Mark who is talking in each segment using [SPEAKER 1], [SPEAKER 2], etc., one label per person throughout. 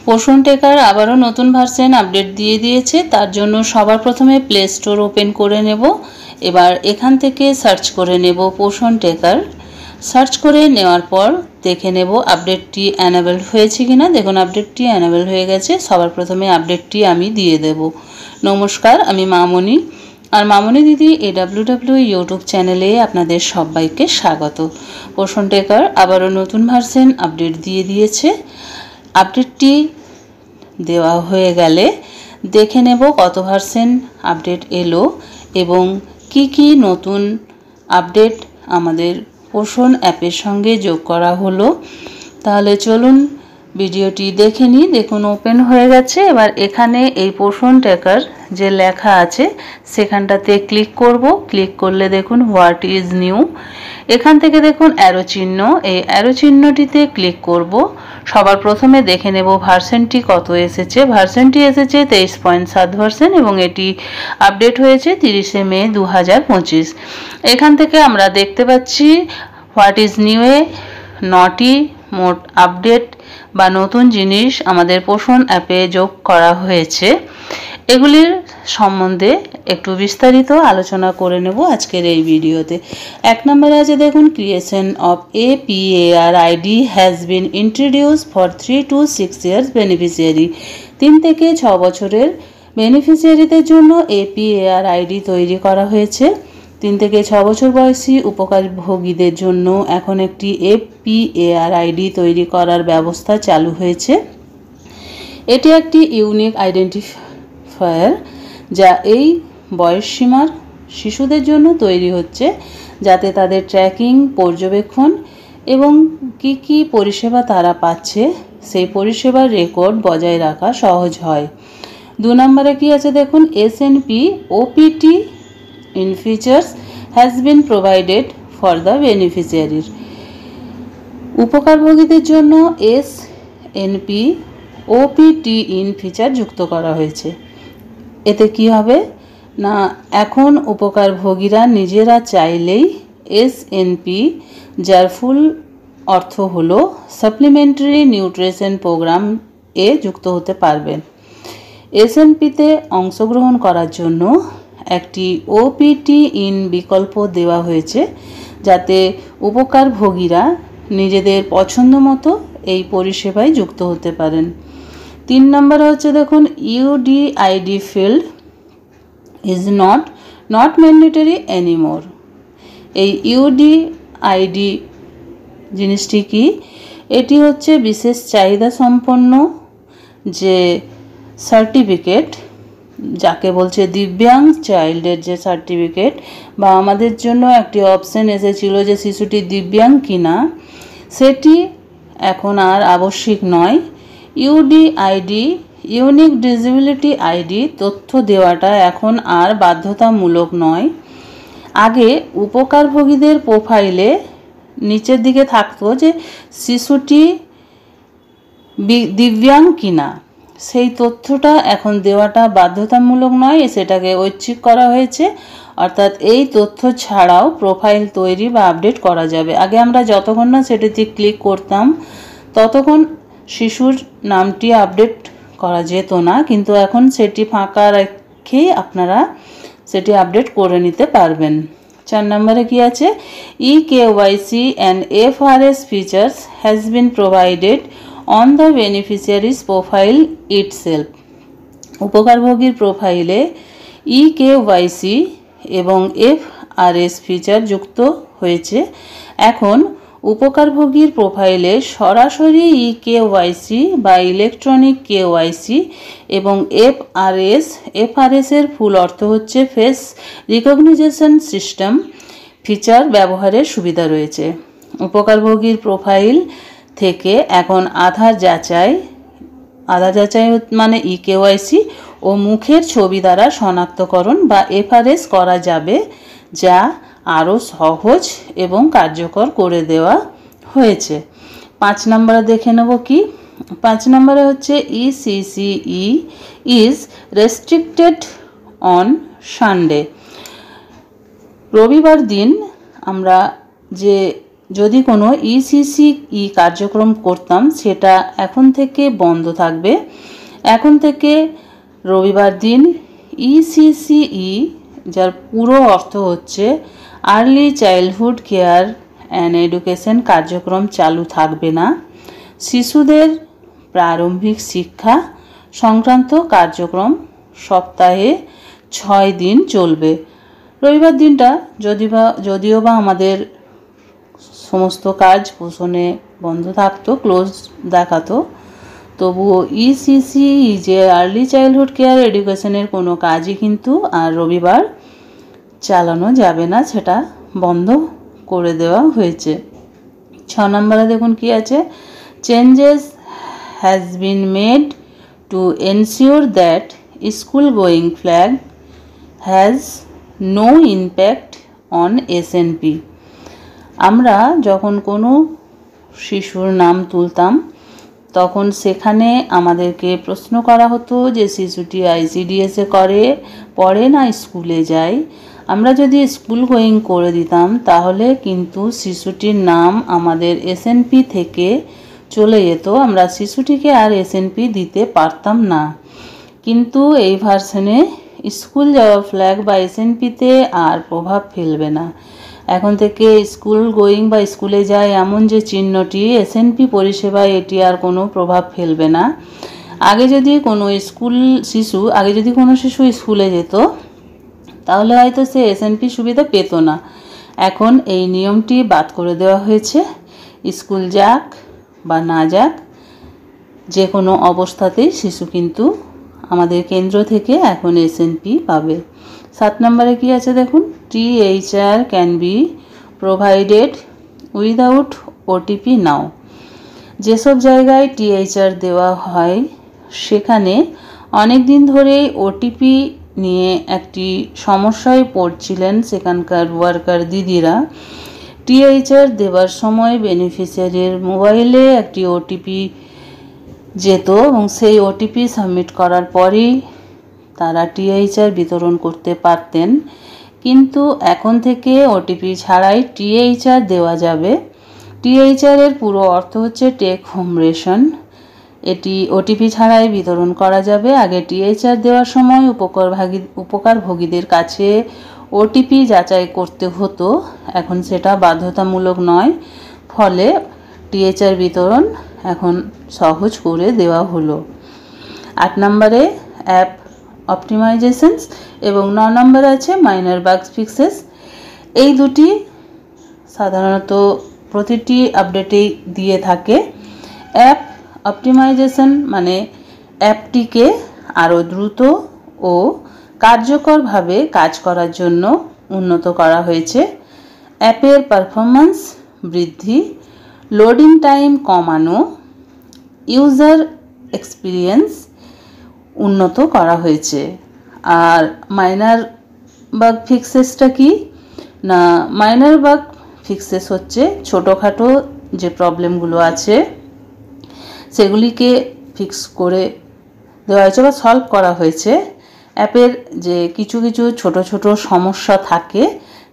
[SPEAKER 1] পোষণ টেকার আবারও নতুন ভার্সন আপডেট দিয়ে দিয়েছে। তার জন্য সবার প্রথমে প্লে স্টোর ওপেন করে নেব। এবার এখান থেকে সার্চ করে নেব পোষণ টেকার। সার্চ করে নেওয়ার পর দেখে নেব আপডেটটি অ্যানেবল হয়েছে কিনা। দেখুন আপডেটটি অ্যানেবল হয়ে গেছে। সবার প্রথমে আপডেটটি আমি দিয়ে দেব। নমস্কার, আমি মামনি, আর মামনি দিদি AWW ইউটিউব চ্যানেলে আপনাদের সবাইকে স্বাগত। পোষণ টেকার আবারও নতুন ভার্সন আপডেট দিয়ে দিয়েছে। আপডেটটি দেওয়া হয়ে গেলে দেখে নেব কত ভার্সন আপডেট এলো এবং কি নতুন আপডেট আমাদের পোষণ অ্যাপের সঙ্গে যোগ করা হলো। তাহলে চলুন ভিডিওটি দেখে নিই। দেখুন ওপেন হয়ে গেছে। এবার এখানে এই পোষণ ট্র্যাকার যে লেখা আছে সেখানটাতে ক্লিক করব। ক্লিক করলে দেখুন হোয়াট ইজ নিউ। এখান থেকে দেখুন অ্যারো চিহ্ন, এই অ্যারো চিহ্নটিতে ক্লিক করব। সবার প্রথমে দেখে নেব ভার্সনটি কত এসেছে। ভার্সনটি এসেছে 23.7 ভার্সন এবং এটি আপডেট হয়েছে 30শে মে 2025। এখান থেকে আমরা দেখতে পাচ্ছি হোয়াট ইজ নিউয়ে 9টি মোট আপডেট বা নতুন জিনিস আমাদের পোষণ অ্যাপে যোগ করা হয়েছে। এগুলির সম্বন্ধে একটু বিস্তারিত আলোচনা করে নেব আজকের এই ভিডিওতে। 1 নম্বরে আছে দেখুন creation of APAR ID has been introduce for 3 to 6 years beneficiary. 3 থেকে 6 বছরের বেনিফিশিয়ারিদের জন্য APAR ID তৈরি করা হয়েছে। 3 থেকে 6 বছর বয়সী উপকারভোগীদের জন্য এখন একটি APAR ID তৈরি করার ব্যবস্থা চালু হয়েছে। এটি একটি ইউনিক আইডেন্টিফায়ার যা এই বয়সসীমার শিশুদের জন্য তৈরি হচ্ছে, যাতে তাদের ট্র্যাকিং, পর্যবেক্ষণ এবং কি পরিষেবা তারা পাচ্ছে সেই পরিষেবার রেকর্ড বজায় রাখা সহজ হয়। 2 নম্বরে কি আছে দেখুন SNP OPT in features has been provided for the beneficiaries। উপকারভোগীদের জন্য SNP OPT in feature যুক্ত করা হয়েছে। এতে কি হবে না, এখন উপকারভোগীরা নিজেরা চাইলেই SNP, যার ফুল অর্থ হলো সাপ্লিমেন্টারি নিউট্রিশন প্রোগ্রাম এ যুক্ত হতে পারবেন। SNPতে অংশগ্রহণ করার জন্য একটি OPT ইন বিকল্প দেওয়া হয়েছে, যাতে উপকারভোগীরা নিজেদের পছন্দ মতো এই পরিষেবায় যুক্ত হতে পারেন। 3 নম্বরে হচ্ছে দেখুন UDID field is not mandatory anymore। এই UDID জিনিসটি কি? এটি হচ্ছে বিশেষ চাহিদা সম্পন্ন যে সার্টিফিকেট, যাকে বলছে দিব্যাং চাইল্ডের যে সার্টিফিকেট, বা আমাদের জন্য একটি অপশন এসেছিল যে শিশুটি দিব্যাং কিনা, সেটি এখন আর আবশ্যিক নয়। UDID ইউনিক ডিসেবিলিটি আইডি তথ্য দেওয়াটা এখন আর বাধ্যতামূলক নয়। আগে উপকারভোগীদের প্রোফাইলে নিচের দিকে থাকতো যে শিশুটি দিব্যাং কিনা, সেই তথ্যটা এখন দেওয়াটা বাধ্যতামূলক নয়, সেটাকে ঐচ্ছিক করা হয়েছে। অর্থাৎ এই তথ্য ছাড়াও প্রোফাইল তৈরি বা আপডেট করা যাবে। আগে আমরা যতক্ষণ না সেটিতে ক্লিক করতাম ততক্ষণ শিশুর নামটি আপডেট করা যেত না, কিন্তু এখন সেটি ফাঁকা রেখেই আপনারা সেটি আপডেট করে নিতে পারবেন। 4 নম্বরে কি আছে eKYC and FRS features has been provided on the beneficiary's profile itself। উপকারভোগীর প্রোফাইলে eKYC এবং FRS ফিচার যুক্ত হয়েছে। এখন উপকারভোগীর প্রোফাইলে সরাসরি eKYC বা ইলেকট্রনিক KYC এবং FRS এর ফুল অর্থ হচ্ছে ফেস রিকগনিশন সিস্টেম ফিচার ব্যবহারের সুবিধা রয়েছে। উপকারভোগীর প্রোফাইল থেকে এখন আধার যাচাই মানে eKYC ও মুখের ছবি দ্বারা শনাক্তকরণ বা FRS করা যাবে, যা আরও সহজ এবং কার্যকর করে দেওয়া হয়েছে। 5 নম্বরে দেখে নেব কি। 5 নম্বরে হচ্ছে ECCE is restricted on Sunday। রবিবার দিন আমরা যে যদি কোনো ইসিসিই কার্যক্রম করতাম সেটা এখন থেকে বন্ধ থাকবে। এখন থেকে রবিবার দিন ইসিসিই, যার পুরো অর্থ হচ্ছে early childhood care and education কার্যক্রম চালু থাকবে না। শিশুদের প্রারম্ভিক শিক্ষা সংক্রান্ত কার্যক্রম সপ্তাহে 6 দিন চলবে। রবিবার দিনটা যদিও বা আমাদের সমস্ত কাজ পোষণে বন্ধ থাকতো, ক্লোজ দেখাতো, তবুও ইসিসিই যে আর্লি চাইল্ডহুড কেয়ার এডুকেশনের কোনো কাজই কিন্তু আর রবিবার চালানো যাবে না, সেটা বন্ধ করে দেওয়া হয়েছে। 6 নম্বরে দেখুন কি আছে, changes has been made to ensure that school going flag has no impact on SNP. আমরা যখন কোনো শিশুর নাম তুলতাম তখন সেখানে আমাদেরকে প্রশ্ন করা হতো যে শিশুটি আইসিডিএসে পড়ে না স্কুলে যায়। আমরা যদি স্কুল গোয়িং করে দিতাম তাহলে কিন্তু শিশুটির নাম আমাদের এসএনপি থেকে চলে যেত, আমরা শিশুটিকে আর এসএনপি দিতে পারতাম না। কিন্তু এই ভার্সনে স্কুল যাওয়া ফ্ল্যাগ বা এসএনপিতে আর প্রভাব ফেলবে না। এখন থেকে স্কুল গোয়িং বা স্কুলে যায় এমন যে চিহ্নটি এসএনপি পরিষেবায়, এটি আর কোনো প্রভাব ফেলবে না। আগে যদি কোনো শিশু স্কুলে যেত তাহলে হয়তো সে এসএনপি সুবিধা পেত না। এখন এই নিয়মটি বাদ করে দেওয়া হয়েছে। স্কুল যাক বা না যাক, যে কোনো অবস্থাতেই শিশু কিন্তু আমাদের কেন্দ্র থেকে এখন এসএনপি পাবে। 7 নম্বরে কি আছে দেখুন, THR can be provided without OTP now. যেসব জায়গায় THR দেওয়া হয় সেখানে অনেক দিন ধরেই ওটিপি নিয়ে একটি সমস্যায় পড়ছিলেন সেখানকার ওয়ার্কার দিদিরা। THR দেওয়ার সময় বেনিফিশিয়ারির মোবাইলে একটি ওটিপি যেত এবং সেই ওটিপি সাবমিট করার পরেই তারা THR বিতরণ করতে পারতেন। কিন্তু এখন থেকে ওটিপি ছাড়াই THR দেওয়া যাবে। THR এর পুরো অর্থ হচ্ছে টেক হোম রেশন। এটি ওটিপি ছাড়াই বিতরণ করা যাবে। আগে THR দেওয়ার সময় উপকারভোগীদের কাছে ওটিপি যাচাই করতে হতো, এখন সেটা বাধ্যতামূলক নয়। ফলে THR বিতরণ এখন সহজ করে দেওয়া হলো। 8 নম্বরে অ্যাপ অপটিমাইজেশনস এবং 9 নম্বরে আছে মাইনর বাগ ফিক্সেস। এই দুটি সাধারণত প্রতিটি আপডেটেই দিয়ে থাকে। অ্যাপ অপটিমাইজেশন মানে অ্যাপটিকে আরও দ্রুত ও কার্যকরভাবে কাজ করার জন্য উন্নত করা হয়েছে। অ্যাপের পারফরম্যান্স বৃদ্ধি, লোডিং টাইম কমানো, ইউজার এক্সপিরিয়েন্স উন্নত করা হয়েছে। আর মাইনর বাগ ফিক্সেসটা কি না, মাইনর বাগ ফিক্সেস হচ্ছে ছোটোখাটো যে প্রবলেমগুলো আছে সেগুলিকে ফিক্স করে দেওয়া হয়েছে বা সলভ করা হয়েছে। অ্যাপের যে কিছু ছোট সমস্যা থাকে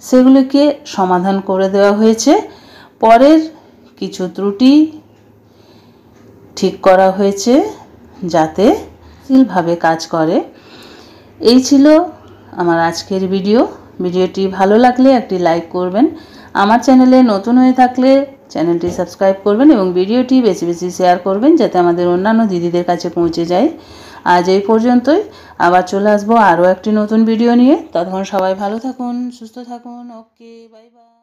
[SPEAKER 1] সেগুলিকে সমাধান করে দেওয়া হয়েছে। পরের কিছু ত্রুটি ঠিক করা হয়েছে যাতে ভাবে কাজ করে। এই ছিল আমার আজকের ভিডিওটি ভালো লাগলে একটি লাইক করবেন, আমার চ্যানেলে নতুন হয়ে থাকলে চ্যানেলটি সাবস্ক্রাইব করবেন এবং ভিডিওটি বেশি শেয়ার করবেন যাতে আমাদের অন্যান্য দিদিদের কাছে পৌঁছে যায়। আজ এই পর্যন্তই, আবার চলে আসবো আরও একটি নতুন ভিডিও নিয়ে। ততক্ষণ সবাই ভালো থাকুন, সুস্থ থাকুন। ওকে, বাই বাই।